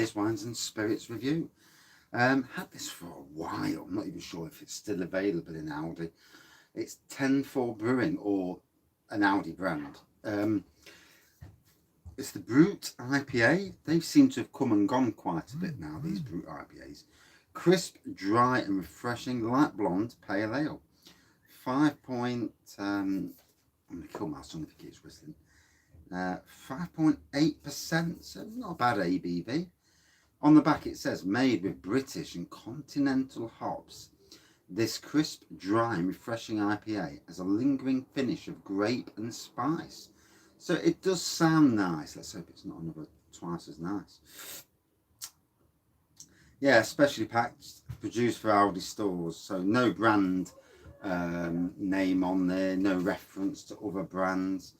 Beers, Wines and Spirits review. Had this for a while. I'm not even sure if it's still available in Aldi. It's 10 for Brewing, or an Aldi brand. It's the Brut IPA. They seem to have come and gone quite a bit now, these Brut IPAs. Crisp, dry and refreshing, light blonde pale ale. 5 point, I'm going to kill my son if he keeps whistling. 5.8%, so not a bad ABV. On the back it says, made with British and continental hops. This crisp, dry and refreshing IPA has a lingering finish of grape and spice. So it does sound nice. Let's hope it's not another twice as nice. Yeah, specially packed, produced for Aldi stores. So no brand name on there, no reference to other brands.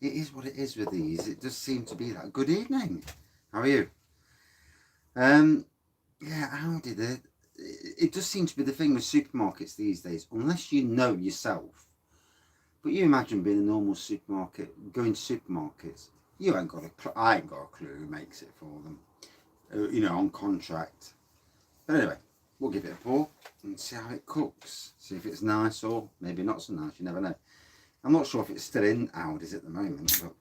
It is what it is with these. It does seem to be that. Good evening. How are you? Yeah, Aldi, it does seem to be the thing with supermarkets these days. Unless you know yourself. But you imagine being a normal supermarket, going to supermarkets. You ain't got I ain't got a clue who makes it for them. You know, on contract. But anyway, we'll give it a pour and see how it cooks. See if it's nice or maybe not so nice. You never know. I'm not sure if it's still in Aldi's at the moment, but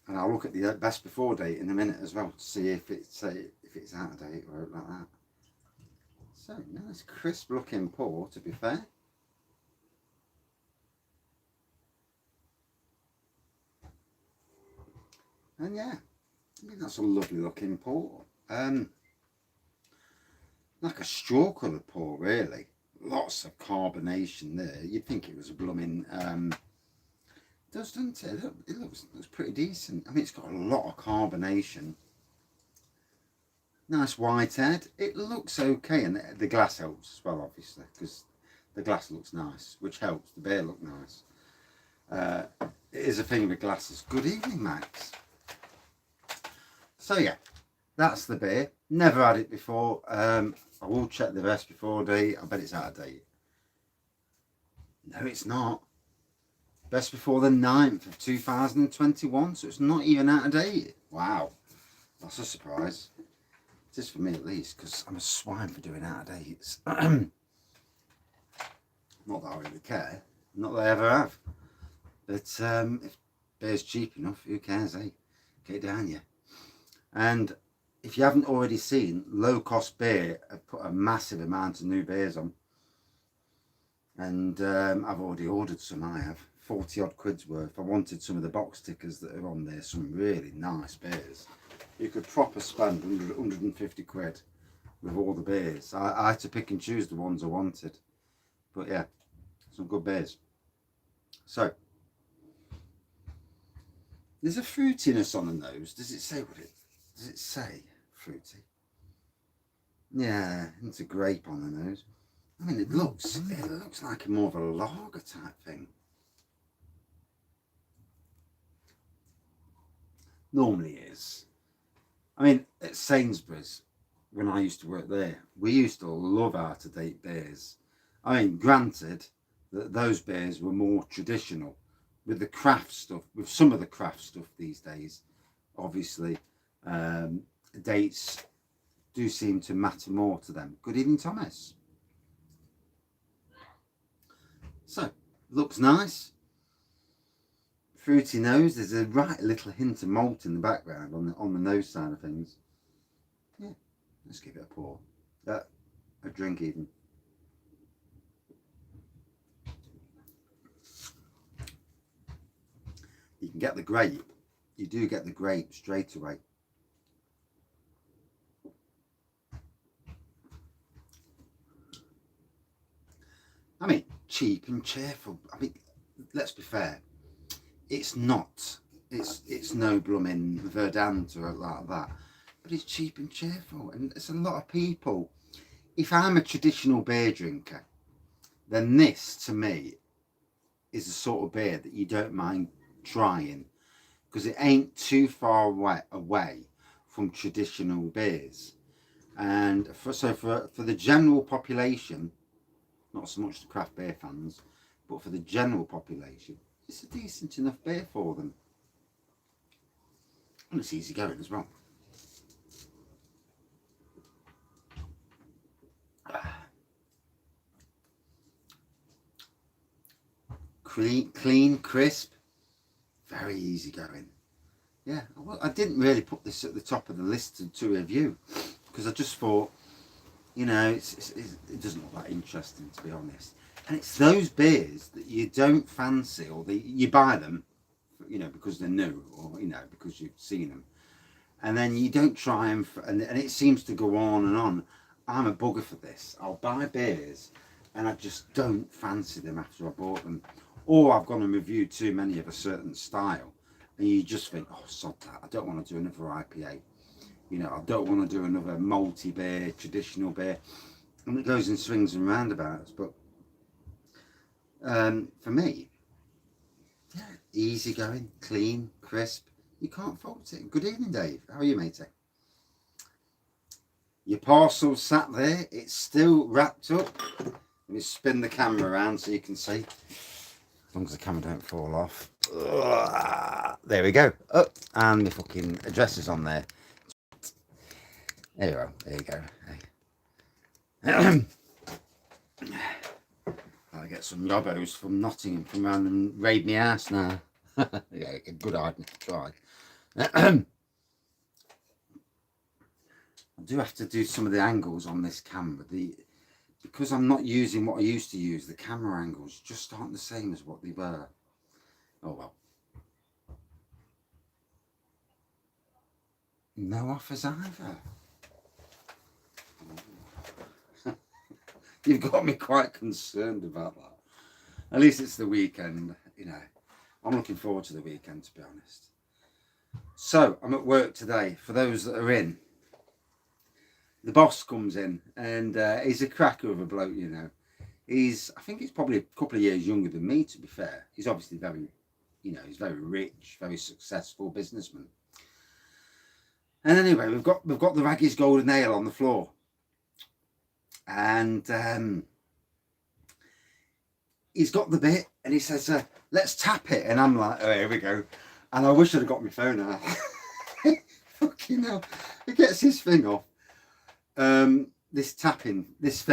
and I'll look at the best before date in a minute as well to see if it's out of date or like that. So nice crisp looking pour, to be fair. And yeah, I mean that's a lovely looking pour. Like a straw coloured pour, really. Lots of carbonation there. You'd think it was a blooming does, doesn't it? It looks pretty decent. I mean, it's got a lot of carbonation. Nice white head. It looks okay, and the glass helps as well, obviously, because the glass looks nice, which helps the beer look nice. It is a thing with glasses. Good evening, Max. So yeah, that's the beer. Never had it before. I will check the best before date. I bet it's out of date. No, it's not. Best before the 9th of 2021, so it's not even out of date. Wow, that's a surprise. It is for me at least, because I'm a swine for doing out of dates. Not that I really care. Not that I ever have. But if beer's cheap enough, who cares, eh? Get down, yeah. And if you haven't already seen, Low Cost Beer have put a massive amount of new beers on. And I've already ordered some, I have. 40 odd quid's worth. I wanted some of the box stickers that are on there, some really nice beers. You could proper spend 150 quid with all the beers. I had to pick and choose the ones I wanted. But yeah, some good beers. So, there's a fruitiness on the nose. Does it say what it, does it say fruity? Yeah, it's a grape on the nose. I mean, it looks like more of a lager type thing. Normally is. I mean, at Sainsbury's, when I used to work there, we used to love out-of-date beers. I mean, granted that those beers were more traditional. With the craft stuff, with some of the craft stuff these days, obviously, dates do seem to matter more to them. Good evening, Thomas. So, looks nice. Fruity nose. There's a right little hint of malt in the background on the nose side of things. Yeah, let's give it a pour. A drink even. You can get the grape. You do get the grape straight away. I mean, cheap and cheerful. I mean, let's be fair. It's not. It's no blooming Verdant or like that. But it's cheap and cheerful. And it's a lot of people. If I'm a traditional beer drinker, then this, to me, is the sort of beer that you don't mind trying. Because it ain't too far away from traditional beers. And for the general population, not so much the craft beer fans, but for the general population, it's a decent enough beer for them. And it's easy going as well. clean, crisp, very easy going. Yeah, I didn't really put this at the top of the list to review because I just thought, you know, it doesn't look that interesting, to be honest. And it's those beers that you don't fancy, or you buy them, you know, because they're new, or, you know, because you've seen them. And then you don't try them, and it seems to go on and on. I'm a bugger for this. I'll buy beers, and I just don't fancy them after I bought them. Or I've gone and reviewed too many of a certain style, and you just think, oh, sod that, I don't want to do another IPA. You know, I don't want to do another malty beer, traditional beer. And it goes in swings and roundabouts. But for me, yeah, easy going, clean, crisp. You can't fault it. Good evening, Dave. How are you, matey? Your parcel's sat there. It's still wrapped up. Let me spin the camera around so you can see. As long as the camera don't fall off. There we go. Oh, and the fucking address is on there. There you go. There you go. I get some yobbos from Nottingham from around and raid my ass now. Yeah, good idea to try. I do have to do some of the angles on this camera. Because I'm not using what I used to use, the camera angles just aren't the same as what they were. Oh well. No offers either. You've got me quite concerned about that. At least it's the weekend, you know. I'm looking forward to the weekend, to be honest. So, I'm at work today. For those that are in, the boss comes in, and he's a cracker of a bloke, you know. I think he's probably a couple of years younger than me, to be fair. He's obviously very, you know, he's very rich, very successful businessman. And anyway, we've got the Wraggys golden ale on the floor. And he's got the bit, and he says, let's tap it. And I'm like, oh, here we go. And I wish I'd have got my phone out. Fucking hell. He gets his thing off. This tapping, this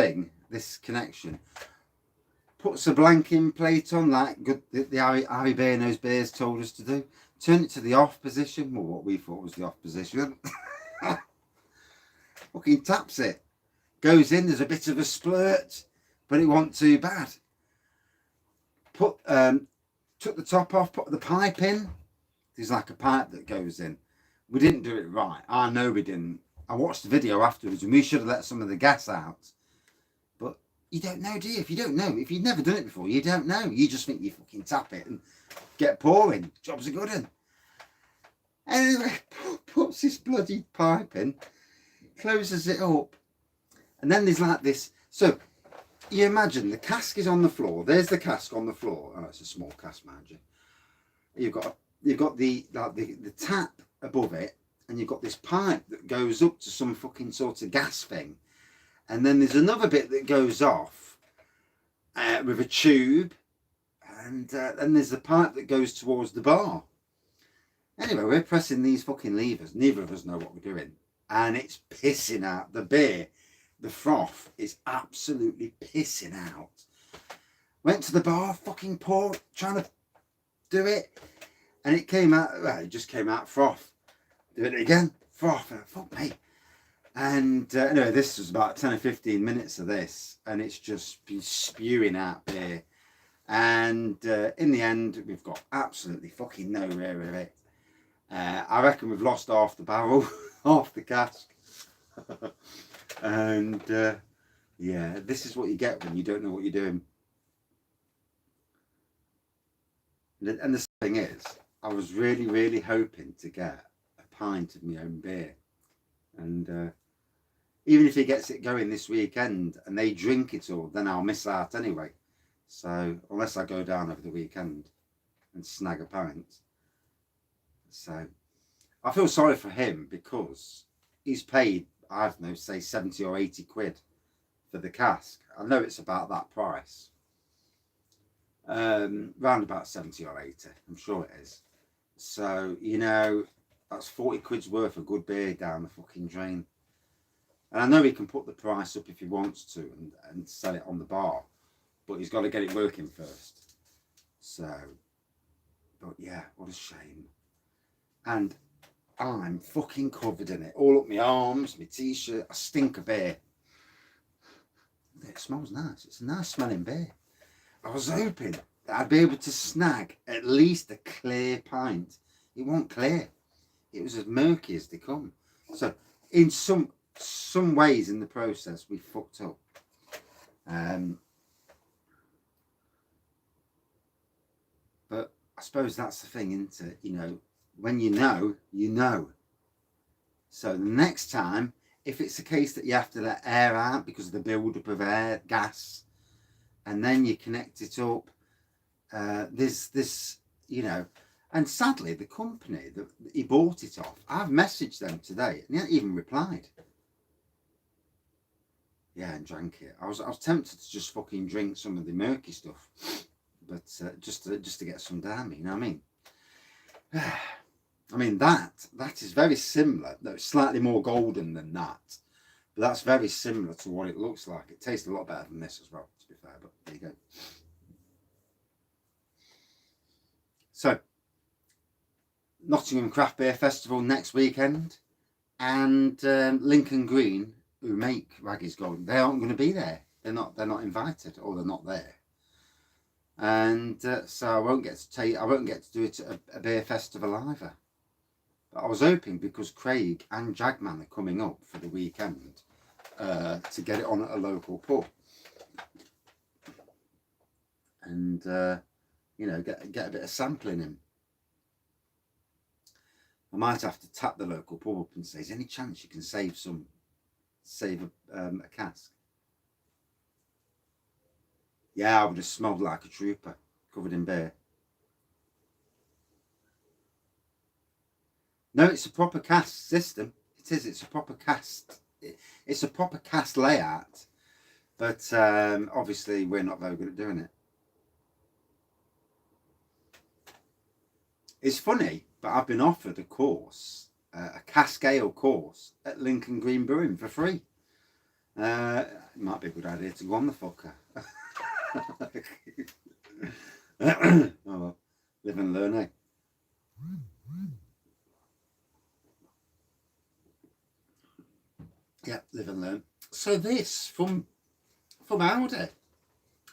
connection. Puts a blanking plate on, like good, the Harry Bearno's beers told us to do. Turn it to the off position, well, what we thought was the off position. Fucking taps it. Goes in, there's a bit of a splurt, but it wasn't too bad. Took the top off, put the pipe in. There's like a pipe that goes in. We didn't do it right. I know we didn't. I watched the video afterwards, and we should have let some of the gas out. But you don't know, do you? If you don't know, if you've never done it before, you don't know. You just think you fucking tap it and get pouring. Job's a good one. Anyway, puts this bloody pipe in, closes it up. And then there's like this. So you imagine the cask is on the floor. There's the cask on the floor. Oh, it's a small cask, mind you. You've got the tap above it, and you've got this pipe that goes up to some fucking sort of gas thing. And then there's another bit that goes off with a tube, and then there's the pipe that goes towards the bar. Anyway, we're pressing these fucking levers. Neither of us know what we're doing, and it's pissing out the beer. The froth is absolutely pissing out. Went to the bar, fucking trying to do it. And it came out, well, it just came out froth. Do it again, froth. Fuck me. And anyway, this was about 10 or 15 minutes of this. And it's just been spewing out beer. And in the end, we've got absolutely fucking nowhere with it. I reckon we've lost half the barrel, half the cask. And yeah, this is what you get when you don't know what you're doing. And the thing is, I was really, really hoping to get a pint of my own beer. And even if he gets it going this weekend and they drink it all, then I'll miss out anyway. So unless I go down over the weekend and snag a pint. So I feel sorry for him because he's paid, I don't know, say 70 or 80 quid for the cask. I know it's about that price. Round about 70 or 80, I'm sure it is. So, you know, that's 40 quid's worth of good beer down the fucking drain. And I know he can put the price up if he wants to and sell it on the bar, but he's got to get it working first. So, but yeah, what a shame. And I'm fucking covered in it. All up my arms, my t-shirt. I stink of beer. It smells nice. It's a nice smelling beer. I was hoping that I'd be able to snag at least a clear pint. It wasn't clear. It was as murky as they come. So in some ways in the process, we fucked up. But I suppose that's the thing, isn't it? You know, when you know, you know. So the next time, if it's a case that you have to let air out because of the build-up of air, gas, and then you connect it up, this, you know, and sadly, the company that he bought it off, I've messaged them today, and he hasn't even replied. Yeah, and drank it. I was tempted to just fucking drink some of the murky stuff, but just to get some down me, you know what I mean? I mean that is very similar. No, it's slightly more golden than that, but that's very similar to what it looks like. It tastes a lot better than this as well, to be fair. But there you go. So, Nottingham Craft Beer Festival next weekend, and Lincoln Green, who make Wraggys Golden, they aren't going to be there. They're not invited, or they're not there. And so I won't get to do it at a beer festival either. But I was hoping, because Craig and Jagman are coming up for the weekend, to get it on at a local pub, and you know, get a bit of sampling in. I might have to tap the local pub up and say, "Is there any chance you can save a cask?" Yeah, I would have smelled like a trooper, covered in beer. No, it's a proper cask system. It is. It's a proper cask. It's a proper cask layout. But obviously, we're not very good at doing it. It's funny, but I've been offered a course, a cask ale course at Lincoln Green Brewing for free. It might be a good idea to go on the fucker. Oh well, live and learn, eh? Yeah, live and learn. So this from Aldi,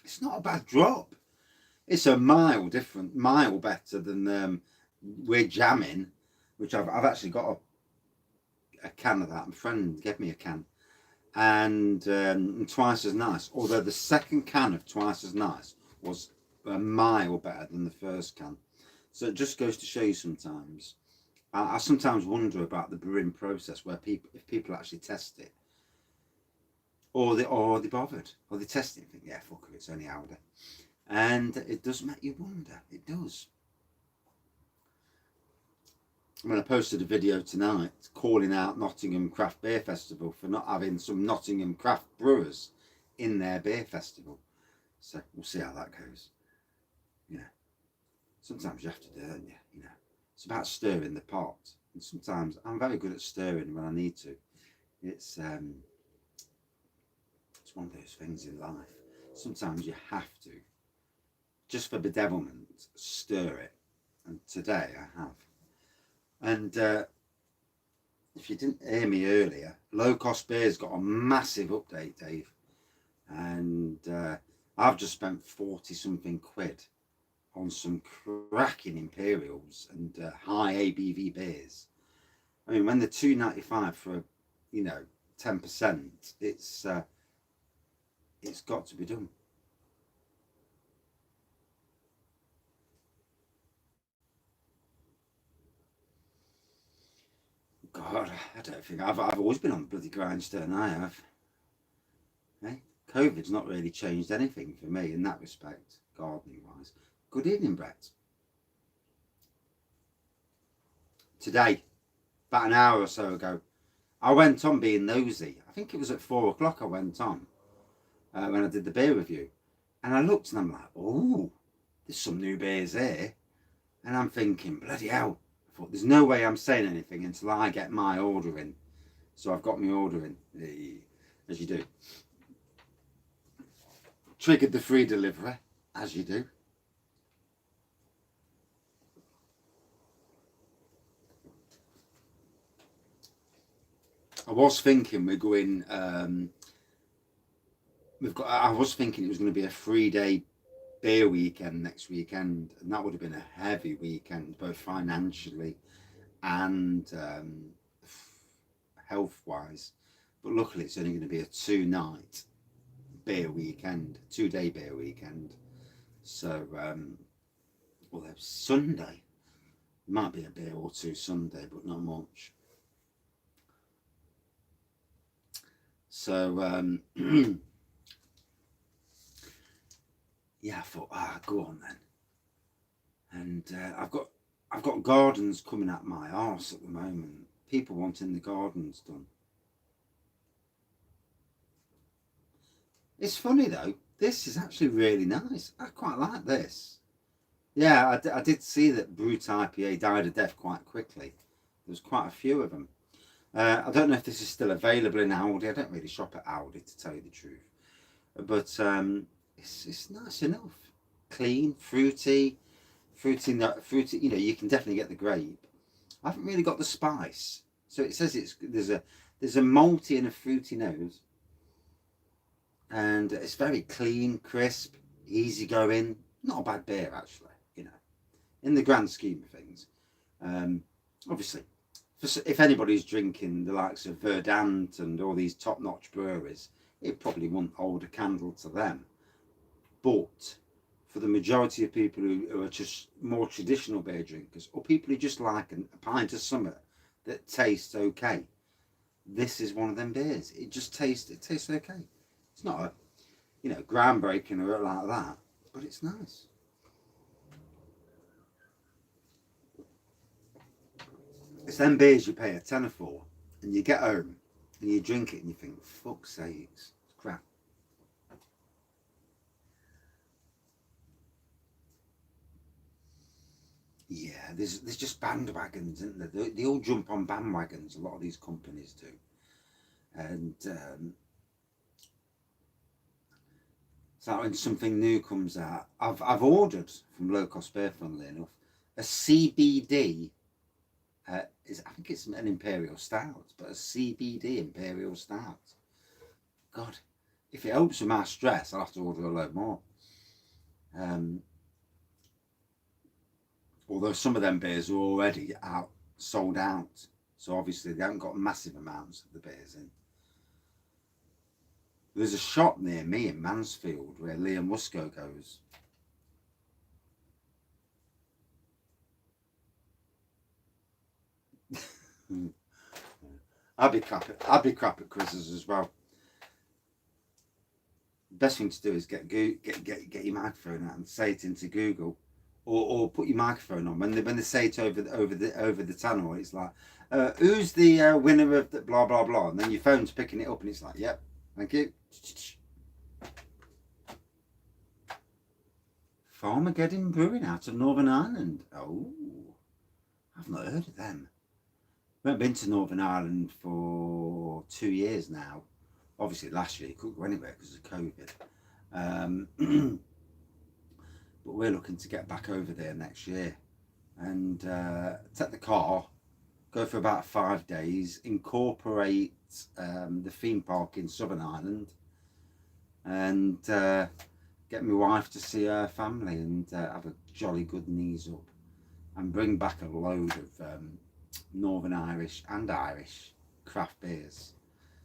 it's not a bad drop. It's a mile better than We're Jamming, which I've actually got a can of that. My friend gave me a can, and twice as nice. Although the second can of twice as nice was a mile better than the first can. So it just goes to show you sometimes. I sometimes wonder about the brewing process, where if people actually test it, or they bothered, or they test it and think, yeah, fuck it, it's only Aldi. And it does make you wonder. It does. I mean, I posted a video tonight calling out Nottingham Craft Beer Festival for not having some Nottingham craft brewers in their beer festival. So we'll see how that goes. You know, sometimes you have to do it, don't you? You know, it's about stirring the pot. And sometimes I'm very good at stirring when I need to. It's one of those things in life. Sometimes you have to, just for bedevilment, stir it. And today I have. And if you didn't hear me earlier, Low Cost Beer's got a massive update, Dave. And I've just spent 40 something quid on some cracking Imperials and high ABV beers. I mean, when they're £2.95 for, you know, 10%, it's got to be done. God, I don't think I've always been on the bloody grindstone. I have. Hey, COVID's not really changed anything for me in that respect, gardening wise. Good evening, Brett. Today, about an hour or so ago, I went on being nosy. I think it was at 4 o'clock I went on when I did the beer review. And I looked and I'm like, oh, there's some new beers here. And I'm thinking, bloody hell. I thought, there's no way I'm saying anything until I get my order in. So I've got my order in, as you do. Triggered the free delivery, as you do. I was thinking we're going. I was thinking it was going to be a 3-day beer weekend next weekend, and that would have been a heavy weekend, both financially and health wise. But luckily, it's only going to be a 2-night beer weekend, 2-day beer weekend. So, well, there's Sunday. Might be a beer or two Sunday, but not much. So, yeah, I thought, go on then. And I've got gardens coming at my arse at the moment. People wanting the gardens done. It's funny though. This is actually really nice. I quite like this. Yeah, I did see that Brut IPA died a death quite quickly. There's quite a few of them. I don't know if this is still available in Aldi. I don't really shop at Aldi, to tell you the truth. But it's nice enough. Clean, fruity. You know, you can definitely get the grape. I haven't really got the spice. So it says there's a malty and a fruity nose. And it's very clean, crisp, easy going. Not a bad beer, actually, you know, in the grand scheme of things. Obviously, if anybody's drinking the likes of Verdant and all these top-notch breweries, it probably won't hold a candle to them. But for the majority of people who are just more traditional beer drinkers, or people who just like a pint of something that tastes okay, this is one of them beers. It tastes okay. It's not a, you know, groundbreaking or like that, but it's nice. It's them beers you pay a tenner for, and you get home and you drink it and you think, fuck's sakes, it's crap. Yeah, there's just bandwagons, isn't there? They all jump on bandwagons. A lot of these companies do, and so when something new comes out, I've ordered from Low Cost Beer, funnily enough, a CBD. I think it's an Imperial Stout, but a CBD Imperial Stout. God, if it helps with my stress, I'll have to order a load more. Although some of them beers are already sold out, so obviously they haven't got massive amounts of the beers in. There's a shop near me in Mansfield where Liam Musco goes. I'd be crap at quizzes as well. Best thing to do is get your microphone out and say it into Google, or put your microphone on when they say it over the channel. It's like, who's the winner of the blah blah blah, and then your phone's picking it up and it's like, yep, thank you. Farmageddon Brewing out of Northern Ireland. Oh, I've not heard of them. I haven't been to Northern Ireland for 2 years now. Obviously last year you couldn't go anywhere because of COVID. But we're looking to get back over there next year and take the car, go for about 5 days, incorporate the theme park in Southern Ireland, and get my wife to see her family and have a jolly good knees up, and bring back a load of Northern Irish and Irish craft beers.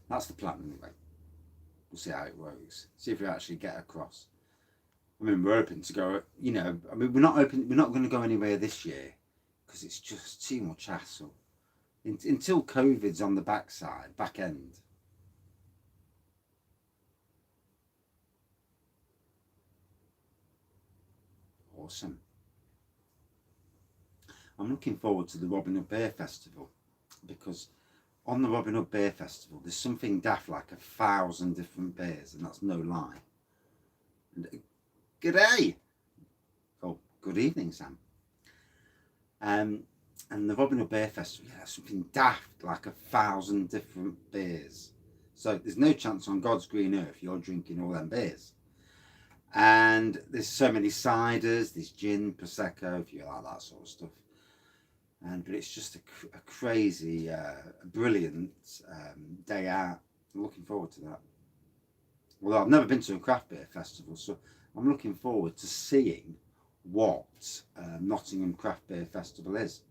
That's the plan anyway. We'll see how it works. See if we actually get across. I mean, we're hoping to go, you know, I mean, we're not going to go anywhere this year because it's just too much hassle. Until COVID's on the back end. Awesome. I'm looking forward to the Robin Hood Beer Festival, because on the Robin Hood Beer Festival there's something daft like 1,000 different beers, and that's no lie. And, g'day! Oh, good evening, Sam. And the Robin Hood Beer Festival, yeah, something daft like 1,000 different beers. So there's no chance on God's green earth you're drinking all them beers. And there's so many ciders, there's gin, prosecco, if you like that sort of stuff. But it's just a crazy, brilliant day out. I'm looking forward to that. Well, I've never been to a craft beer festival, so I'm looking forward to seeing what Nottingham Craft Beer Festival is.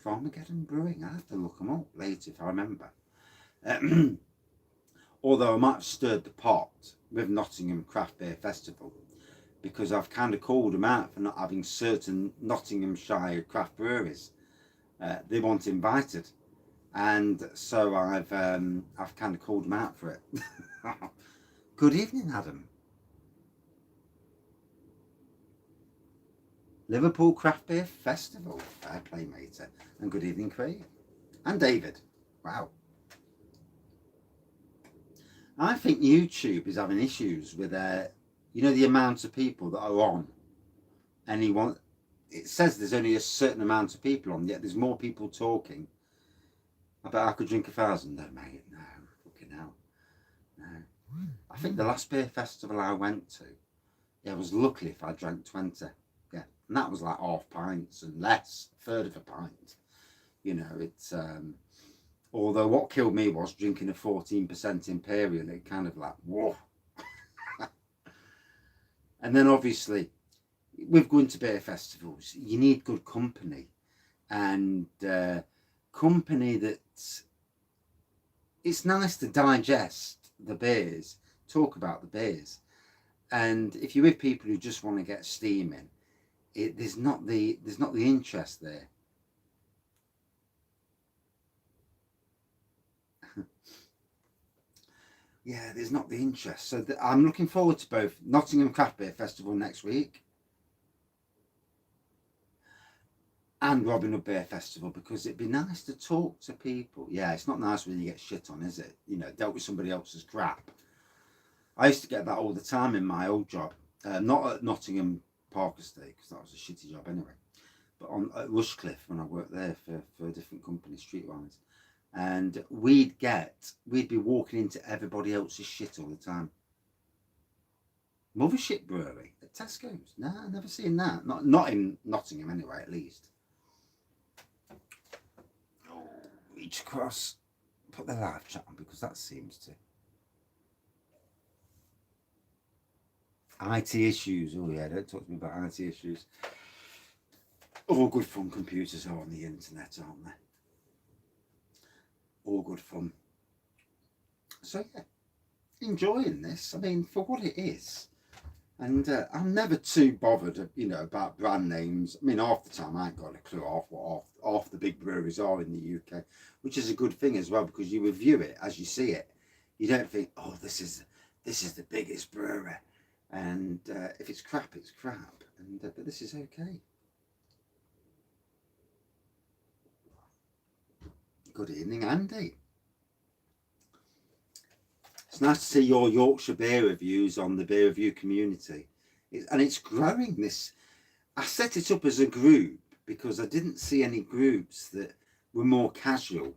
Farmageddon Brewing. I have to look them up later if I remember. Although I might have stirred the pot with Nottingham Craft Beer Festival, because I've kind of called them out for not having certain Nottinghamshire craft breweries. They weren't invited, and so I've kind of called them out for it. Good evening, Adam. Liverpool Craft Beer Festival. Fair play, mate. And good evening, Craig. And David. Wow. I think YouTube is having issues with you know, the amount of people that are on. It says there's only a certain amount of people on, yet there's more people talking. I bet I could drink 1,000. No, mate, no. Fucking hell. No. I think the last beer festival I went to, I was lucky if I drank 20. Yeah. And that was like half pints and less, a third of a pint. You know, it's although what killed me was drinking a 14% Imperial. It kind of like, whoa. And then obviously, with going to beer festivals, you need good company. And company that, it's nice to digest the beers, talk about the beers. And if you're with people who just want to get steaming, there's not the interest there. Yeah, there's not the interest. So I'm looking forward to both Nottingham Craft Beer Festival next week and Robin Hood Beer Festival, because it'd be nice to talk to people. Yeah, it's not nice when you get shit on, is it? You know, dealt with somebody else's crap. I used to get that all the time in my old job. Not at Nottingham Park Estate, because that was a shitty job anyway. But at Rushcliffe, when I worked there for a different company, Streetwise. And we'd be walking into everybody else's shit all the time. Mothership Brewery at Tesco's. No, I've never seen that. Not in Nottingham anyway, at least. Oh, reach across. Put the live chat on, because that seems to. IT issues. Oh yeah, don't talk to me about IT issues. All good fun. Computers are on the internet, aren't they? All good fun. So yeah, enjoying this. I mean, for what it is. And I'm never too bothered, you know, about brand names. I mean, half the time I ain't got a clue what half the big breweries are in the UK, which is a good thing as well, because you review it as you see it. You don't think, oh, this is the biggest brewery, and if it's crap, it's crap. And but this is okay. Good evening, Andy. It's nice to see your Yorkshire beer reviews on the beer review community. And it's growing. I set it up as a group because I didn't see any groups that were more casual.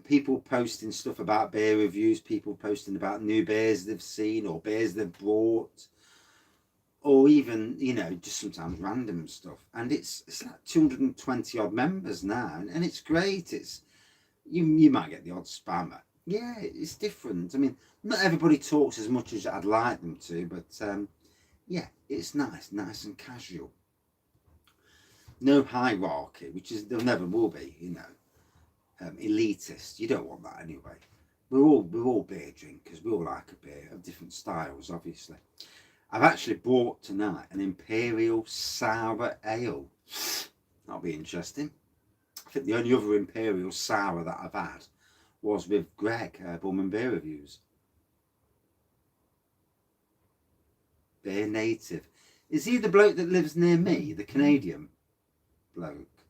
People posting stuff about beer reviews, people posting about new beers they've seen or beers they've bought, or even, you know, just sometimes random stuff. And it's like 220 odd members now, and it's great. It's you might get the odd spammer. Yeah, it's different. I mean, not everybody talks as much as I'd like them to, but yeah, it's nice and casual. No hierarchy, which is there never will be, you know. Elitist. You don't want that anyway. We're all beer drinkers. We all like a beer of different styles, obviously. I've actually bought tonight an Imperial Sour Ale. That'll be interesting. I think the only other Imperial Sour that I've had was with Greg, Bowman Beer Reviews. Beer Native. Is he the bloke that lives near me, the Canadian bloke,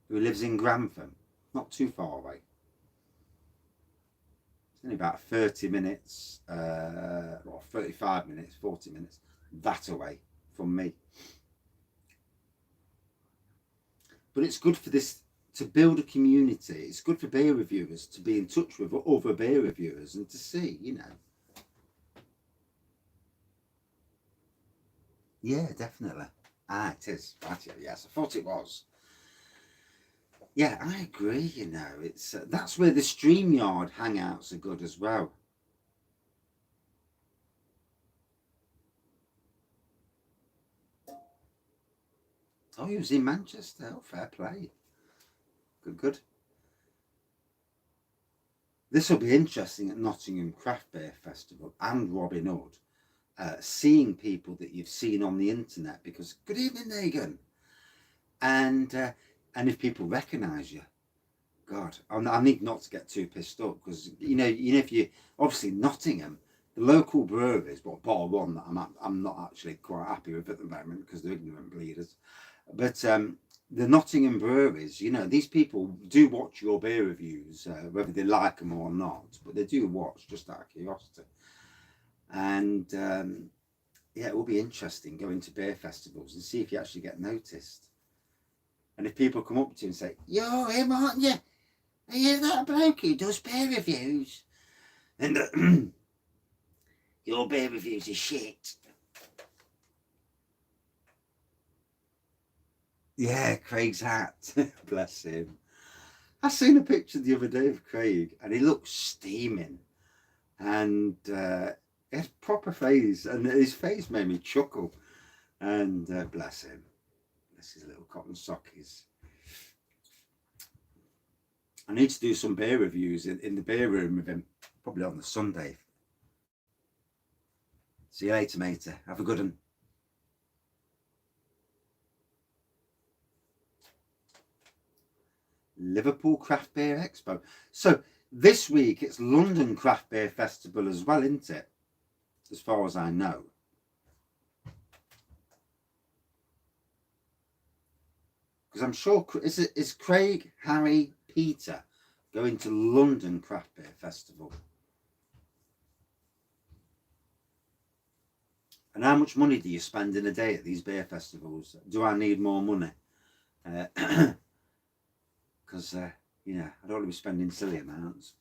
who lives in Grantham? Not too far away. It's only about 30 minutes, or 35 minutes, 40 minutes, that away from me. But it's good for this, to build a community. It's good for beer reviewers to be in touch with other beer reviewers and to see, you know. Yeah, definitely. It is patio. Yes, I thought it was. Yeah, I agree. You know, it's that's where the StreamYard hangouts are good as well. Oh, he was in Manchester. Oh, fair play. Good, good. This will be interesting at Nottingham Craft Beer Festival and Robin Hood. Seeing people that you've seen on the internet, because good evening, Negan, and if people recognise you, God, I need not to get too pissed up, because if you obviously Nottingham, the local breweries, but bar one that I'm not actually quite happy with at the moment because they're ignorant bleeders, but the Nottingham breweries, these people do watch your beer reviews, whether they like them or not, but they do watch just out of curiosity. And yeah, it will be interesting going to beer festivals and see if you actually get noticed. And if people come up to you and say, "You're him, aren't you? Are you that bloke who does beer reviews?" And your beer reviews are shit. Yeah, Craig's hat. Bless him. I seen a picture the other day of Craig and he looks steaming. And he had proper face, and his face made me chuckle. And bless him. Bless his little cotton sockies. I need to do some beer reviews in the beer room with him, probably on the Sunday. See you later, matey. Have a good one. Liverpool Craft Beer Expo. So this week it's London Craft Beer Festival as well, isn't it? As far as I know. Because I'm sure, is Craig, Harry, Peter going to London Craft Beer Festival? And how much money do you spend in a day at these beer festivals? Do I need more money? Because, I don't want to be spending silly amounts.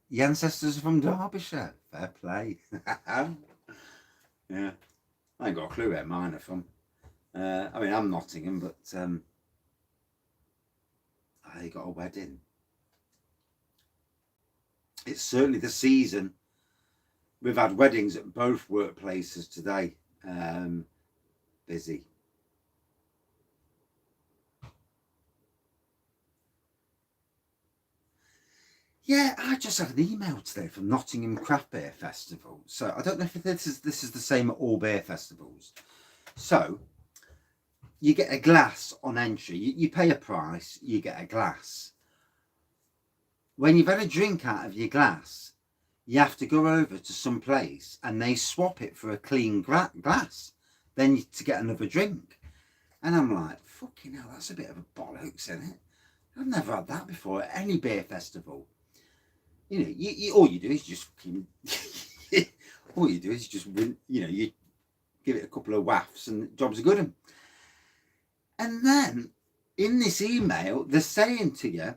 Your ancestors are from Derbyshire. Fair play. Yeah. I ain't got a clue where mine are from. I'm Nottingham, but I got a wedding. It's certainly the season. We've had weddings at both workplaces today. Busy. Yeah, I just had an email today from Nottingham Craft Beer Festival. So I don't know if this is the same at all beer festivals. So you get a glass on entry. You pay a price, you get a glass. When you've had a drink out of your glass, you have to go over to some place and they swap it for a clean glass. Then to get another drink. And I'm like, fucking hell, that's a bit of a bollocks, isn't it? I've never had that before at any beer festival. All you do is just all you do is just win, you give it a couple of wafts and jobs are good. And then in this email, they're saying to you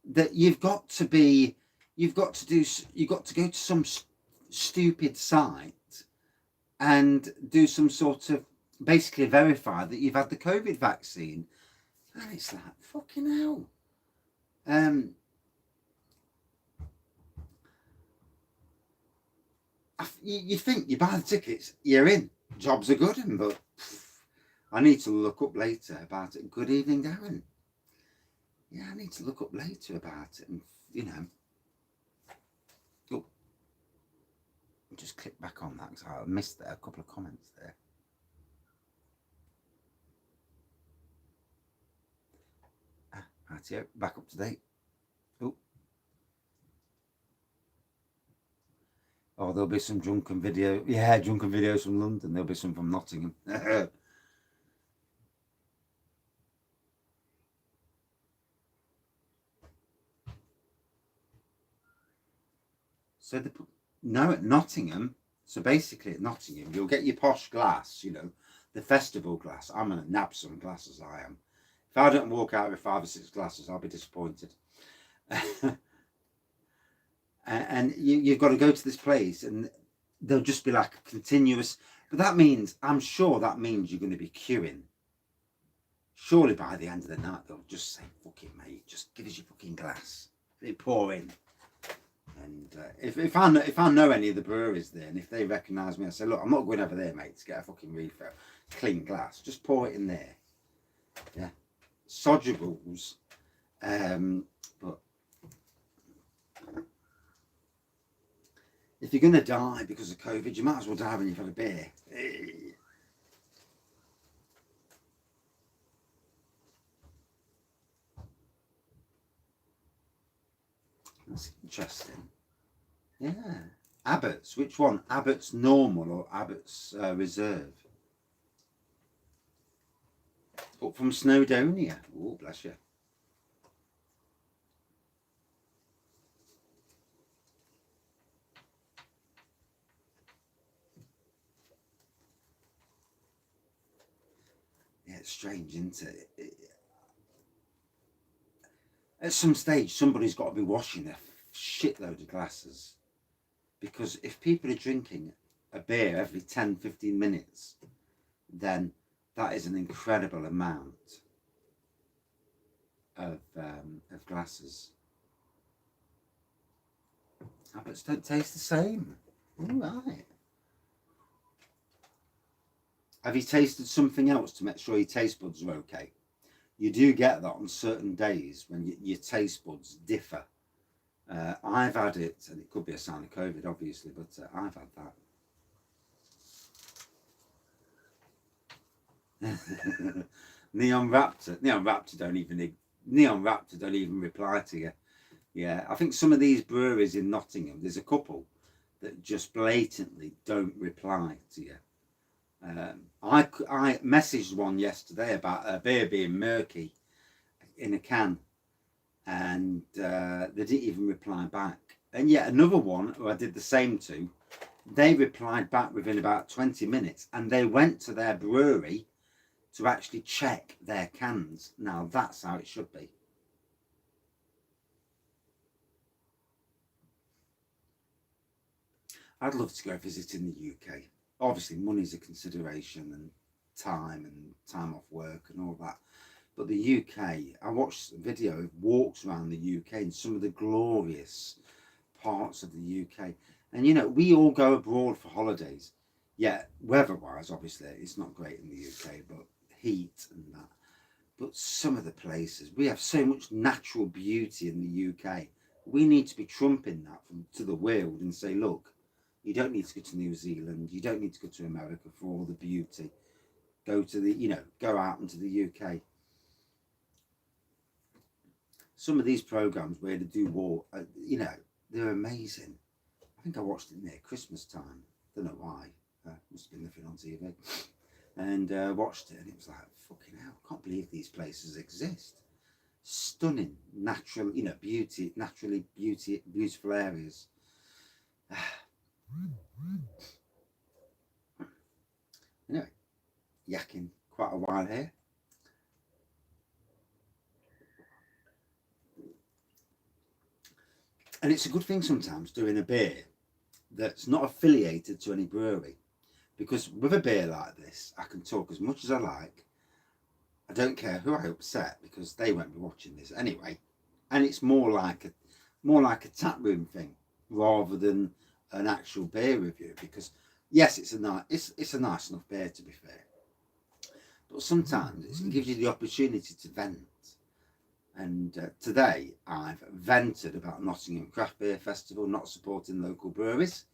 that you've got to go to some stupid site and do some sort of basically verify that you've had the COVID vaccine. And it's like, fucking hell. You think you buy the tickets, you're in, jobs are good, but I need to look up later about it. Good evening, Darren. Yeah, I need to look up later about it, and just click back on that because I missed a couple of comments there. Right, back up to date. Oh, there'll be some drunken video. Yeah, drunken videos from London. There'll be some from Nottingham. So at Nottingham. So basically at Nottingham, you'll get your posh glass, the festival glass. I'm going to nab some glasses, I am. If I don't walk out with 5 or 6 glasses, I'll be disappointed. And you've got to go to this place and there'll just be like a continuous, But that means, I'm sure that means you're going to be queuing. Surely by the end of the night, they'll just say, fuck it, mate, just give us your fucking glass. They pour in. And if I know any of the breweries there, and if they recognise me, I say, look, I'm not going over there, mate, to get a fucking refill. Clean glass. Just pour it in there. Yeah. Sod your rules. But if you're going to die because of COVID, you might as well die when you've had a beer. That's interesting. Yeah. Abbott's. Which one? Abbott's Normal or Abbott's Reserve? Up from Snowdonia. Oh, bless you. Yeah, it's strange, isn't it? At some stage, somebody's got to be washing a shitload of glasses. Because if people are drinking a beer every 10, 15 minutes, then that is an incredible amount of glasses. Abbott's don't taste the same. All right. Have you tasted something else to make sure your taste buds are okay? You do get that on certain days when your taste buds differ. I've had it, and it could be a sign of COVID, obviously, but I've had that. Neon Raptor don't even reply to you. Yeah, I think some of these breweries in Nottingham, there's a couple that just blatantly don't reply to you. I messaged one yesterday about a beer being murky in a can, and they didn't even reply back. And yet another one who I did the same to, they replied back within about 20 minutes, and they went to their brewery to actually check their cans. Now that's how it should be. I'd love to go visit in the UK. Obviously, money's a consideration, and time off work and all that. But the UK, I watched a video of walks around the UK and some of the glorious parts of the UK. And you know, we all go abroad for holidays. Yeah, weather-wise, obviously, it's not great in the UK, but heat and that. But some of the places, we have so much natural beauty in the UK. We need to be trumping that to the world and say, look, you don't need to go to New Zealand. You don't need to go to America for all the beauty. Go to go out into the UK. Some of these programs where they do war, they're amazing. I think I watched it near Christmas time. Don't know why. Must have been nothing on TV. And watched it, and it was like, fucking hell, I can't believe these places exist. Stunning, natural, beautiful areas. Anyway, yakking quite a while here. And it's a good thing sometimes doing a beer that's not affiliated to any brewery, because with a beer like this, I can talk as much as I like. I don't care who I upset, because they won't be watching this anyway. And it's more like a tap room thing rather than an actual beer review, because yes, it's a nice enough beer, to be fair, but sometimes it gives you the opportunity to vent. And today I've vented about Nottingham Craft Beer Festival not supporting local breweries,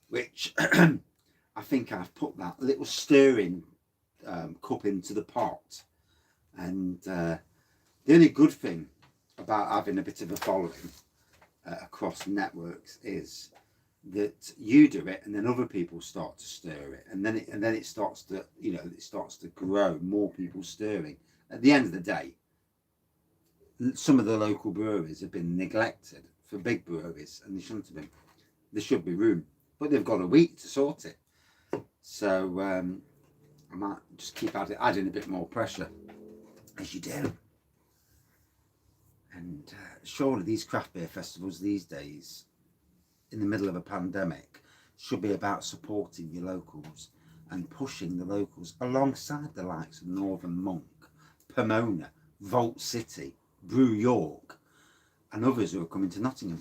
which I think I've put that little stirring cup into the pot. And the only good thing about having a bit of a following across networks is that you do it, and then other people start to stir it, and then it starts to grow. More people stirring. At the end of the day, some of the local breweries have been neglected for big breweries, and they shouldn't have been. There should be room, but they've got a week to sort it. So I might just keep adding a bit more pressure, as you do. And surely these craft beer festivals these days, in the middle of a pandemic, should be about supporting your locals and pushing the locals alongside the likes of Northern Monk, Pomona, Vault City, Brew York, and others who are coming to Nottingham.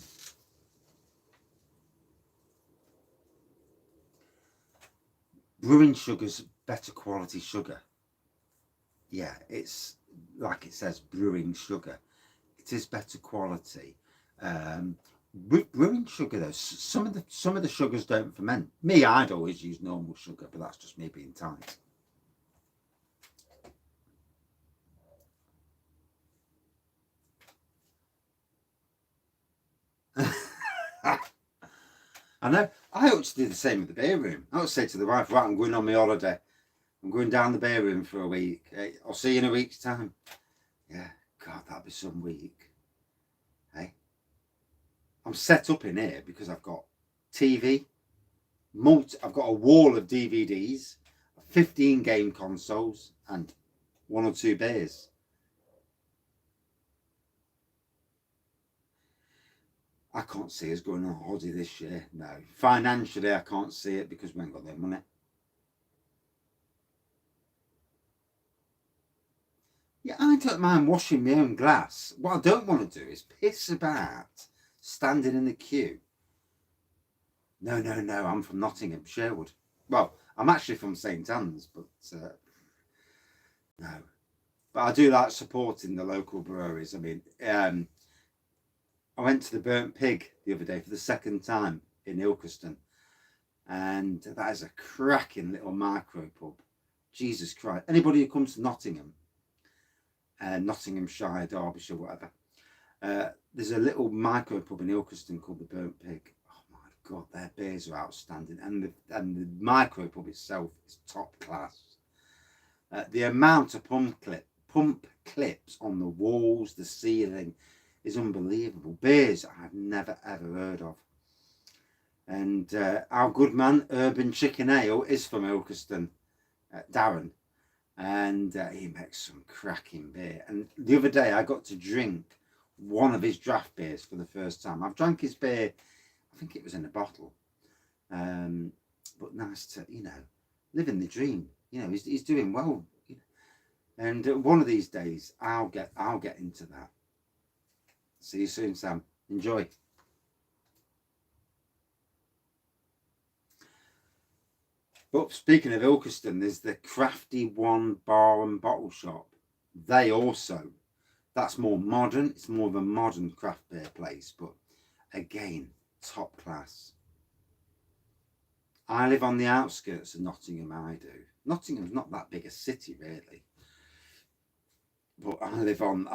Brewing sugar's better quality sugar. Yeah, it's like it says, brewing sugar. It is better quality. Brewing sugar though, some of the sugars don't ferment. Me, I'd always use normal sugar, but that's just me being tight. I know. I ought to do the same with the beer room. I ought to say to the wife, right, I'm going on my holiday. I'm going down the beer room for a week. I'll see you in a week's time. Yeah, God, that'll be some week. Hey, I'm set up in here because I've got TV, I've got a wall of DVDs, 15 game consoles, and 1 or 2 beers. I can't see us going on holiday this year. No, financially I can't see it because we ain't got the money. Yeah, I don't mind washing my own glass. What I don't want to do is piss about standing in the queue. No, I'm from Nottingham, Sherwood. Well, I'm actually from St Anne's, but no. But I do like supporting the local breweries. I mean, I went to the Burnt Pig the other day for the second time in Ilkeston, and that is a cracking little micro pub. Jesus Christ! Anybody who comes to Nottingham, Nottinghamshire, Derbyshire, whatever, there's a little micro pub in Ilkeston called the Burnt Pig. Oh my God, their beers are outstanding, and the micro pub itself is top class. The amount of pump clips on the walls, the ceiling, is unbelievable. Beers I've never ever heard of. And our good man, Urban Chicken Ale, is from Ilkeston, Darren, and he makes some cracking beer. And the other day I got to drink one of his draft beers for the first time. I've drank his beer, I think it was in a bottle, but nice to, living the dream. He's doing well, and one of these days I'll get into that. See you soon, Sam. Enjoy. But speaking of Ilkeston, there's the Crafty One Bar and Bottle Shop. That's more modern. It's more of a modern craft beer place, but again, top class. I live on the outskirts of Nottingham, I do. Nottingham's not that big a city, really. But I live on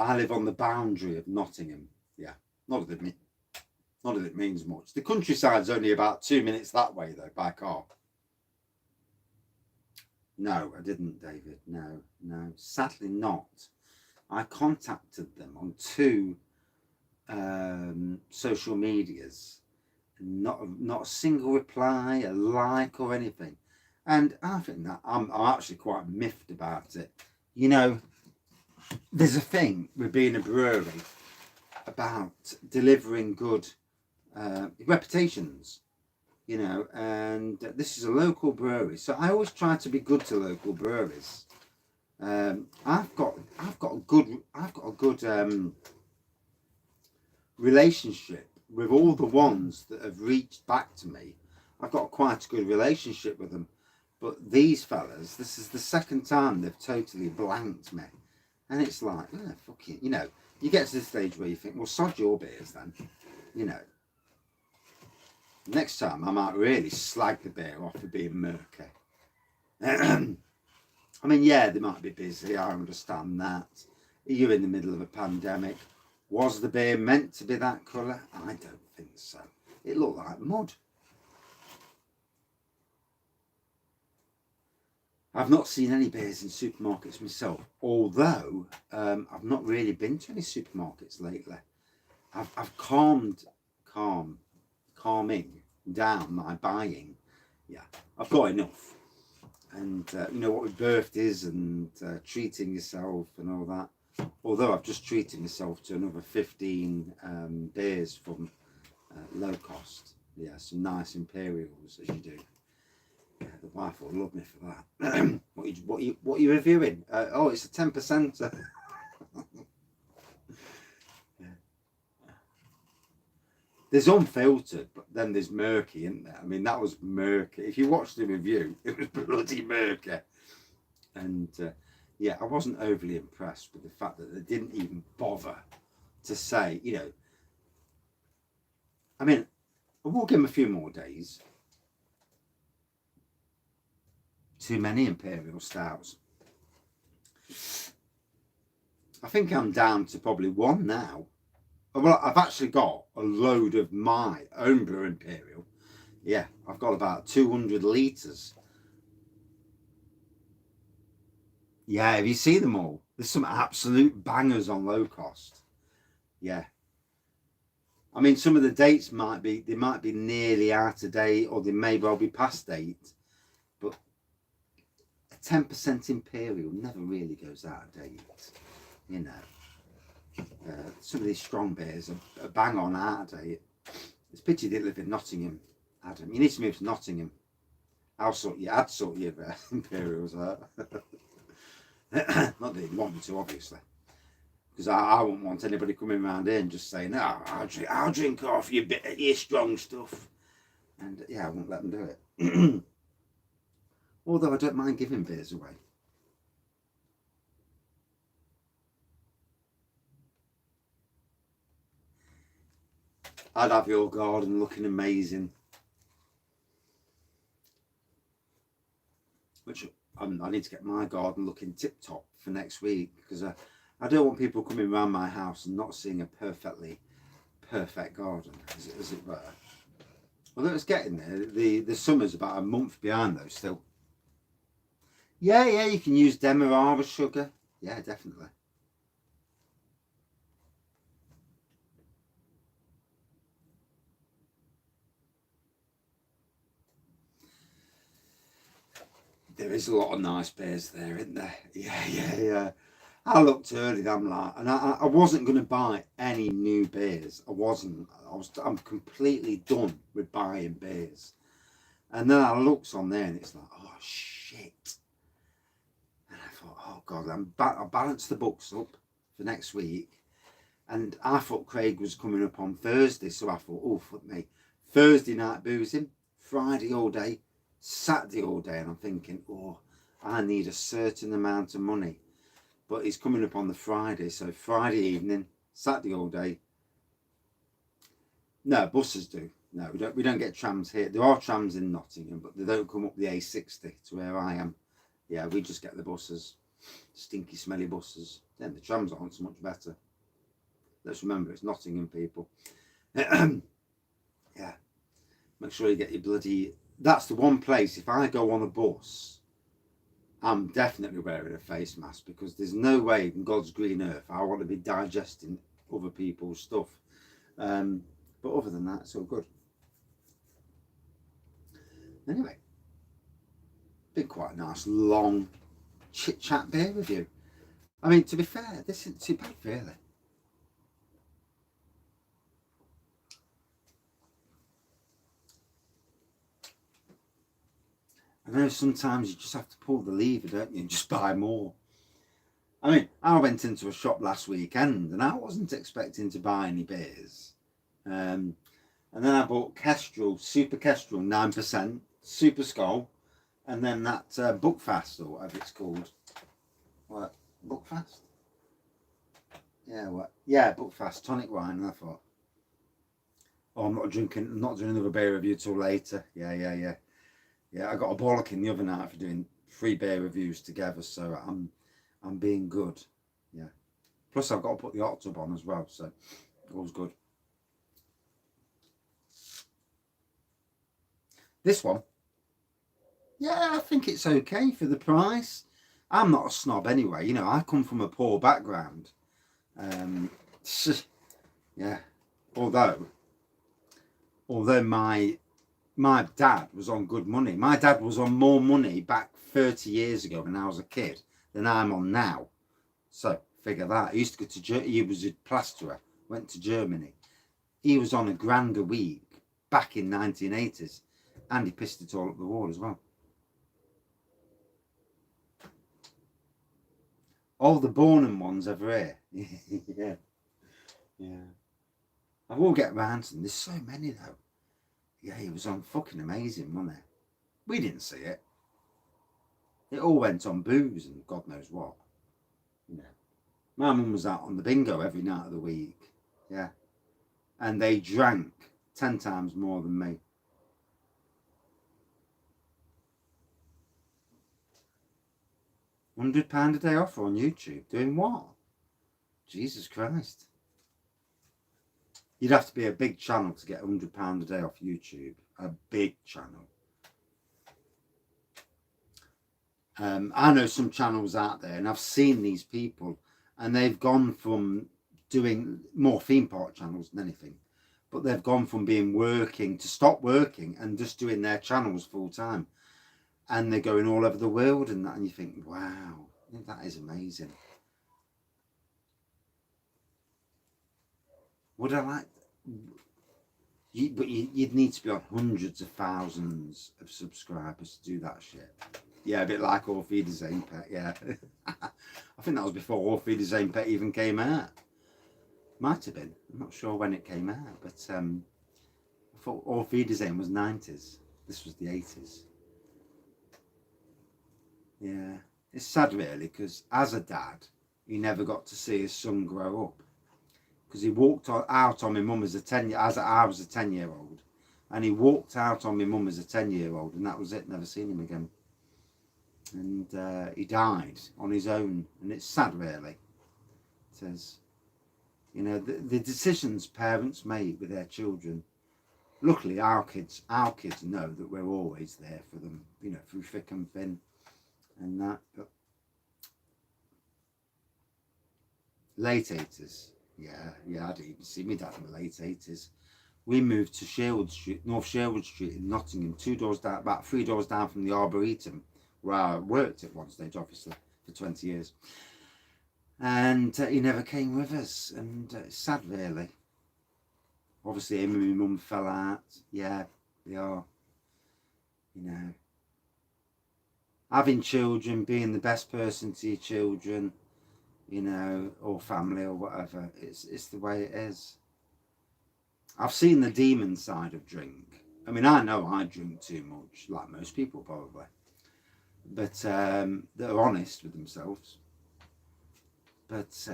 the boundary of Nottingham. Yeah, not that it means much. The countryside's only about 2 minutes that way, though, by car. No, I didn't, David. No, sadly not. I contacted them on 2 social medias. Not a single reply, a like, or anything. And I think that I'm actually quite miffed about it. There's a thing with being a brewery about delivering good reputations, and this is a local brewery, so I always try to be good to local breweries. I've got a good relationship with all the ones that have reached back to me. I've got quite a good relationship with them, but these fellas, this is the second time they've totally blanked me. And it's like, oh, fuck it. You get to the stage where you think, well, sod your beers then. Next time I might really slag the beer off for being murky. I mean, yeah, they might be busy. I understand that. You're in the middle of a pandemic. Was the beer meant to be that colour? I don't think so. It looked like mud. I've not seen any beers in supermarkets myself, although I've not really been to any supermarkets lately. I've calming down my buying. Yeah, I've got enough. And what with birthdays and treating yourself and all that. Although I've just treated myself to another 15 beers from low cost. Yeah, some nice Imperials, as you do. the wife will love me for that. What are you reviewing? Oh, it's a 10%. There's unfiltered, but then there's murky, isn't there? I mean, that was murky. If you watch the review, it was bloody murky. And yeah, I wasn't overly impressed with the fact that they didn't even bother to say, you know, I mean, I will give them a few more days. Too many Imperial Stouts. I think I'm down to probably one now. Well, I've actually got a load of my own Brew Imperial. Yeah, I've got about 200 litres. Yeah, have you seen them all? There's some absolute bangers on low cost. Yeah. I mean, some of the dates might be nearly out of date, or they may well be past date. But a 10% Imperial never really goes out of date, you know. Some of these strong beers are bang on out of date. It's a pity you didn't live in Nottingham, Adam. You need to move to Nottingham. I'd sort your Imperials out. Not that you want me to, obviously, because I wouldn't want anybody coming around here and just saying, "No, I'll drink off your strong stuff," and yeah, I won't let them do it. Although I don't mind giving beers away. I'd have your garden looking amazing, which I need to get my garden looking tip top for next week, because I don't want people coming around my house and not seeing a perfectly perfect garden, as it were. Although it's getting there. The summer's about a month behind though still. Yeah, you can use Demerara sugar. Yeah, definitely. There is a lot of nice beers there, isn't there? Yeah. I looked early, I'm like, and I wasn't going to buy any new beers. I'm completely done with buying beers. And then I looked on there and it's like, oh shit. And I thought, oh God, I balanced the books up for next week. And I thought Craig was coming up on Thursday. So I thought, oh, fuck me. Thursday night boozing, Friday all day, Saturday all day. And I'm thinking, oh, I need a certain amount of money. But he's coming up on the Friday. So Friday evening, Saturday all day. No, buses do. No, we don't get trams here. There are trams in Nottingham, but they don't come up the A60 to where I am. Yeah, we just get the buses. Stinky, smelly buses. Then the trams aren't so much better. Let's remember, it's Nottingham, people. Yeah. Make sure you get your bloody... That's the one place, if I go on a bus, I'm definitely wearing a face mask, because there's no way in God's green earth I want to be digesting other people's stuff. But other than that, it's all good. Anyway, been quite a nice long chit chat beer review. I mean, to be fair, this isn't too bad, really. I know sometimes you just have to pull the lever, don't you, and just buy more. I mean, I went into a shop last weekend and I wasn't expecting to buy any beers. And then I bought Kestrel, Super Kestrel, 9%, Super Skull, and then that Buckfast, or whatever it's called. What? Buckfast? Yeah, what? Yeah, Buckfast, tonic wine. And I thought, oh, I'm not doing another beer review till later. Yeah. Yeah, I got a bollocking the other night for doing 3 beer reviews together, so I'm being good. Yeah. Plus I've got to put the hot tub on as well, so all's good. This one, yeah, I think it's okay for the price. I'm not a snob anyway, you know, I come from a poor background. Yeah, although my dad was on good money. My dad was on more money back 30 years ago when I was a kid than I'm on now. So figure that. He used to go to Germany. He was a plasterer, went to Germany. He was on £1,000 a week back in 1980s, and he pissed it all up the wall as well. All the Bornham ones over here. Yeah. Yeah. I will get round to them. There's so many though. Yeah, it was on fucking amazing, wasn't it? We didn't see it. It all went on booze and God knows what. You know. My mum was out on the bingo every night of the week. Yeah. And they drank 10 times more than me. £100 a day offer on YouTube. Doing what? Jesus Christ. You'd have to be a big channel to get £100 a day off YouTube. A big channel. I know some channels out there, and I've seen these people, and they've gone from doing more theme park channels than anything, but they've gone from being working to stop working and just doing their channels full time, and they're going all over the world and that, and you think, wow, that is amazing. Would I like? But you'd need to be on hundreds of thousands of subscribers to do that shit. Yeah, a bit like All Feed Zane Pet, yeah. I think that was before All Feed Zane Pet even came out. Might have been. I'm not sure when it came out, but I thought All Feed Zane was 90s. This was the 80s. Yeah. It's sad really, because as a dad, he never got to see his son grow up. Because he walked out on my mum as I was a 10-year-old. And he walked out on my mum as a 10-year-old, and that was it. Never seen him again. And he died on his own, and it's sad really. It says, you know, the decisions parents make with their children. Luckily our kids know that we're always there for them, you know, through thick and thin and that. But late 80s, yeah, I didn't even see my dad in the late 80s. We moved to Sherwood Street, North Sherwood Street in Nottingham, 2 doors down, about 3 doors down from the Arboretum, where I worked at one stage, obviously, for 20 years. And he never came with us, and it's sad, really. Obviously, him and my mum fell out. Yeah, they are. You know, having children, being the best person to your children, you know, or family or whatever, it's the way it is. I've seen the demon side of drink. I mean, I know I drink too much, like most people probably. But they're honest with themselves. But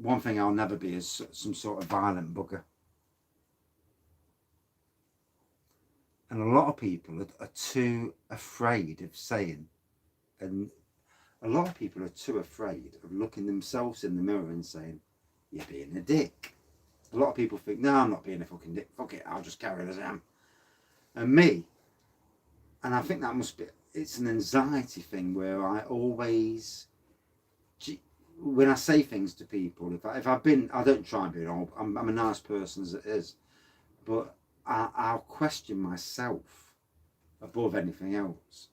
one thing I'll never be is some sort of violent bugger. And a lot of people are too afraid of saying, and a lot of people are too afraid of looking themselves in the mirror and saying, you're being a dick. A lot of people think, no, I'm not being a fucking dick. Fuck it, I'll just carry it as I am. And me, and I think that must be, it's an anxiety thing where I always, when I say things to people, if I've been, I don't try and be an I'm a nice person as it is, but I'll question myself above anything else.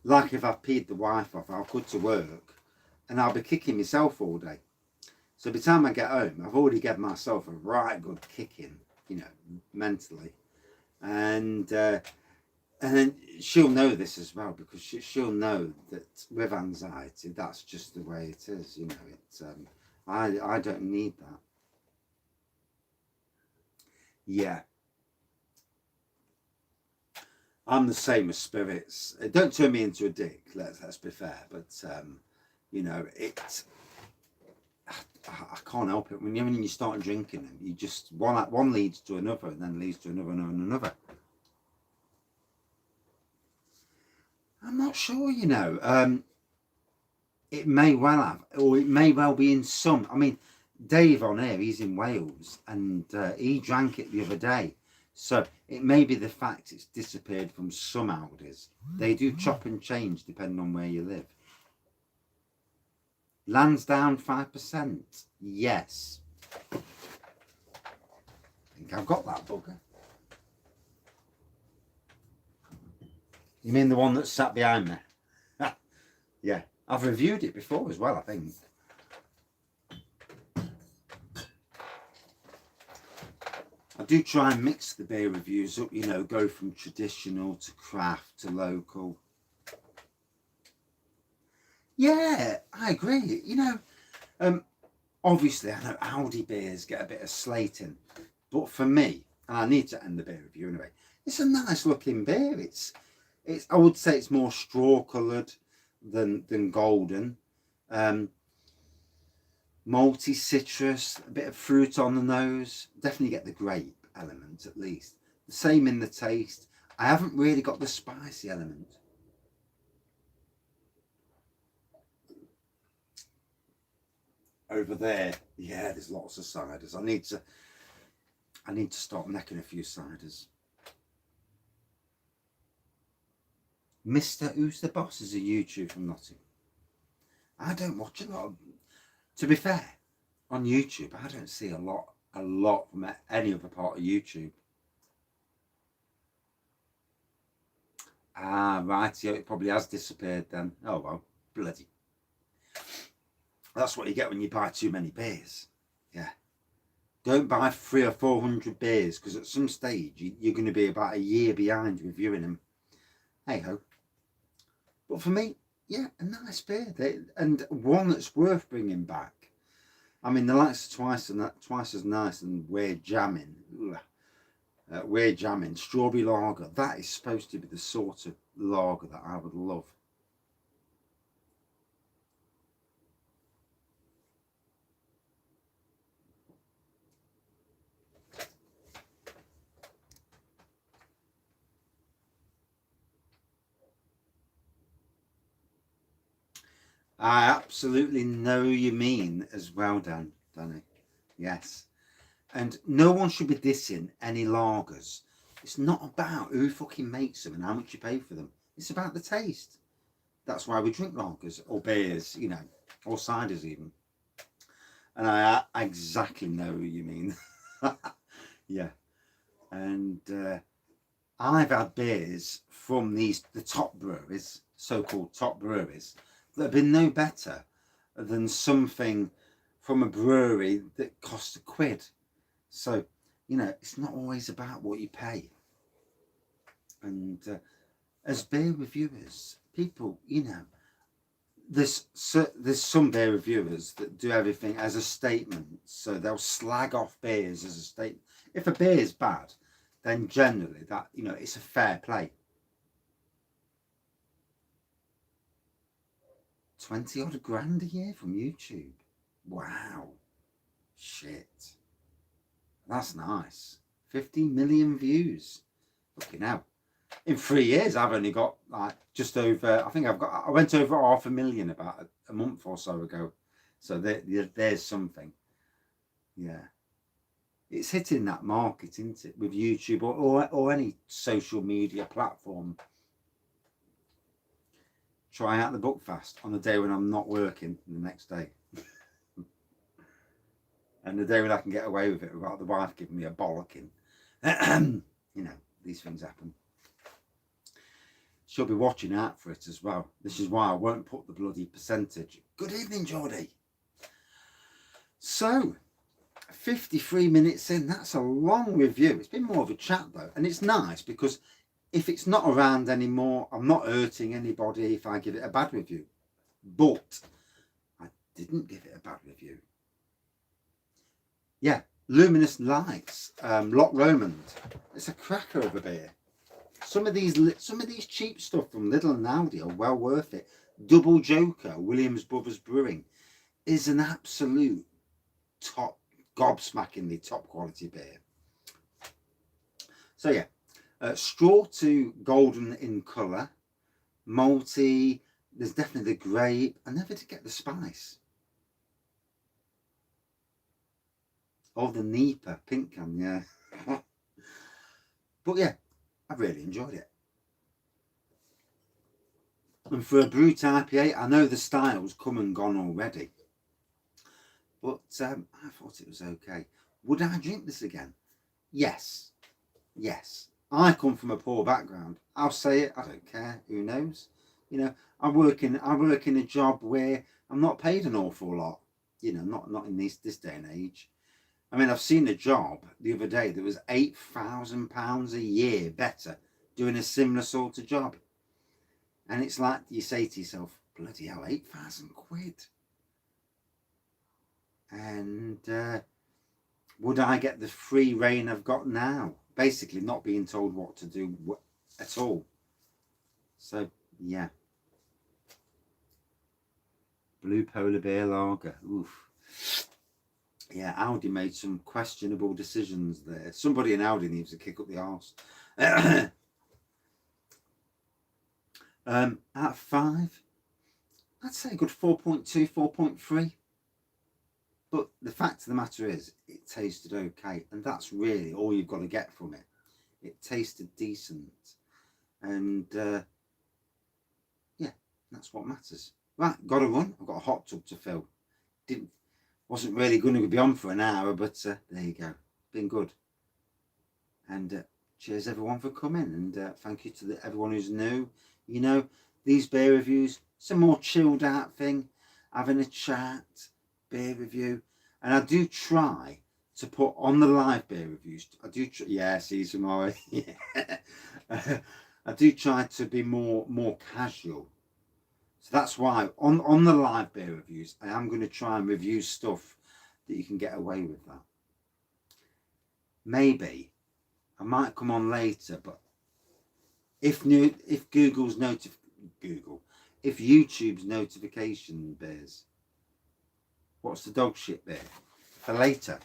Like if I've peed the wife off, I'll go to work and I'll be kicking myself all day. So by the time I get home, I've already given myself a right good kicking, you know, mentally. And then she'll know this as well, because she'll know that with anxiety, that's just the way it is, you know. It's I don't need that. Yeah. I'm the same as spirits. Don't turn me into a dick, let's be fair. But, you know, I can't help it. When you start drinking them, you just, one leads to another, and then leads to another and another. I'm not sure, you know. It may well have, or it may well be in some. I mean, Dave on here, he's in Wales, and he drank it the other day. So it may be the fact it's disappeared from some Aldis. They do chop and change depending on where you live. Lansdowne 5%. Yes. I think I've got that bugger. You mean the one that sat behind me? Yeah. I've reviewed it before as well, I think. I do try and mix the beer reviews up, you know, go from traditional to craft to local. Yeah, I agree. You know, obviously I know Aldi beers get a bit of slating, but for me, and I need to end the beer review anyway, it's a nice looking beer. It's I would say it's more straw coloured than golden. Malty citrus, a bit of fruit on the nose. Definitely get the grape element at least. The same in the taste. I haven't really got the spicy element. Over there, yeah, there's lots of ciders. I need to start necking a few ciders. Mr. Who's the Boss is a YouTube from Nottingham. I don't watch a lot of, to be fair, on YouTube, I don't see a lot from any other part of YouTube. Ah, right, yeah, it probably has disappeared then. Oh well, bloody. That's what you get when you buy too many beers. Yeah. Don't buy 300 or 400 beers, because at some stage you're going to be about a year behind reviewing them. Hey ho. But for me, yeah, a nice beer, and one that's worth bringing back. I mean, the likes of twice as nice, and We're Jamming. We're Jamming strawberry lager. That is supposed to be the sort of lager that I would love. I absolutely know you mean as well, Danny. Yes. And no one should be dissing any lagers. It's not about who fucking makes them and how much you pay for them. It's about the taste. That's why we drink lagers or beers, you know, or ciders even. And I exactly know what you mean. Yeah. And I've had beers from the top breweries, so-called top breweries, that have been no better than something from a brewery that costs £1. So, you know, it's not always about what you pay. And as beer reviewers, people, you know, there's some beer reviewers that do everything as a statement. So they'll slag off beers as a statement. If a beer is bad, then generally that, you know, it's a fair play. 20 odd grand a year from YouTube. Wow. Shit. That's nice. 50 million views. Fucking hell. In 3 years, I've only got like just over, I went over 500,000 about a month or so ago. So there's something. Yeah. It's hitting that market, isn't it? With YouTube or any social media platform. Try out the book fast on the day when I'm not working the next day. And the day when I can get away with it without the wife giving me a bollocking. You know, these things happen. She'll be watching out for it as well. This is why I won't put the bloody percentage. Good evening, Geordie. So, 53 minutes in, that's a long review. It's been more of a chat though, and it's nice because if it's not around anymore, I'm not hurting anybody if I give it a bad review. But I didn't give it a bad review. Yeah, Luminous Lights, Loch Lomond. It's a cracker of a beer. Some of these cheap stuff from Lidl and Aldi are well worth it. Double Joker, Williams Brothers Brewing, is an absolute top, gobsmackingly top quality beer. So yeah, straw to golden in colour, malty. There's definitely the grape. I never did get the spice. Oh, the Nipah pink can, yeah. But yeah, I really enjoyed it. And for a Brut IPA, I know the style's come and gone already. But I thought it was okay. Would I drink this again? Yes. Yes. I come from a poor background. I'll say it. I don't care. Who knows? You know, I work in a job where I'm not paid an awful lot. You know, not in this day and age. I mean, I've seen a job the other day that was £8,000 a year better doing a similar sort of job. And it's like you say to yourself, bloody hell, 8,000 quid. And would I get the free reign I've got now? Basically not being told what to do at all. So, yeah. Blue Polar Bear Lager. Oof. Yeah, Aldi made some questionable decisions there. Somebody in Aldi needs to kick up the arse. Out of 5, I'd say a good 4.2, 4.3. But the fact of the matter is, it tasted okay. And that's really all you've got to get from it. It tasted decent. And, yeah, that's what matters. Right, got to run. I've got a hot tub to fill. Wasn't really going to be on for an hour, but there you go. Been good. And cheers everyone for coming. And thank you to everyone who's new. You know, these beer reviews, some more chilled out thing. Having a chat, beer review. And I do try to put on the live beer reviews. I do, yeah, see you tomorrow. Yeah. I do try to be more casual. So that's why on the live beer reviews, I am going to try and review stuff that you can get away with that. Maybe I might come on later, but if YouTube's notification beers, what's the dog shit beer for later?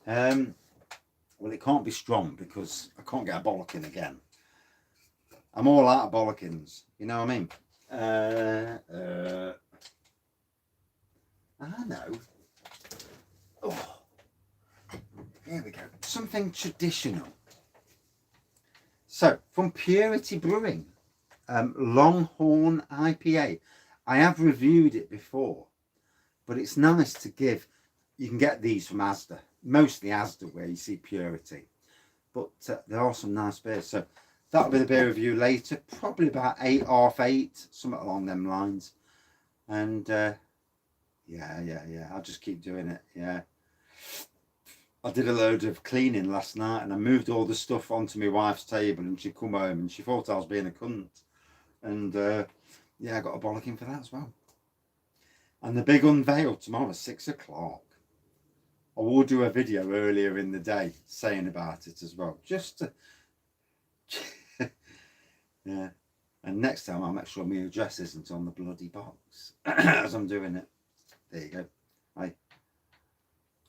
Well, it can't be strong because I can't get a bollocking again. I'm all out of bollockins, you know what I mean? I know. Oh, here we go. Something traditional. So, from Purity Brewing, Longhorn IPA. I have reviewed it before, but it's nice to give. You can get these from Asda, mostly Asda where you see Purity, but there are some nice beers. So that'll be the beer review later, probably about 8, half 8, something along them lines. And yeah, I'll just keep doing it. Yeah, I did a load of cleaning last night and I moved all the stuff onto my wife's table and she come home and she thought I was being a cunt. And yeah, I got a bollocking for that as well. And the big unveil tomorrow, 6 o'clock. I will do a video earlier in the day saying about it as well. Just to... yeah. And next time I'll make sure my address isn't on the bloody box as I'm doing it. There you go. I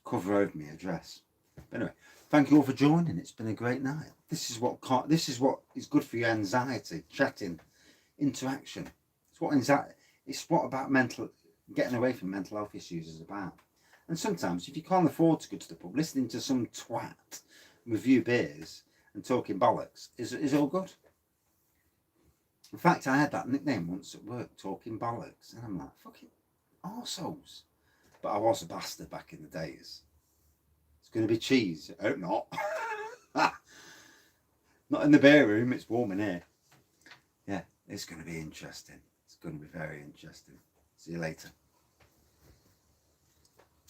cover over my address. But anyway, thank you all for joining. It's been a great night. This is what is good for your anxiety, chatting, interaction. It's what about getting away from mental health issues is about. And sometimes if you can't afford to go to the pub, listening to some twat review beers and talking bollocks is all good. In fact, I had that nickname once at work, talking bollocks, and I'm like, fucking arseholes. But I was a bastard back in the days. It's going to be cheese. I hope not. Not in the beer room, it's warm in here. Yeah, it's going to be interesting. It's going to be very interesting. See you later.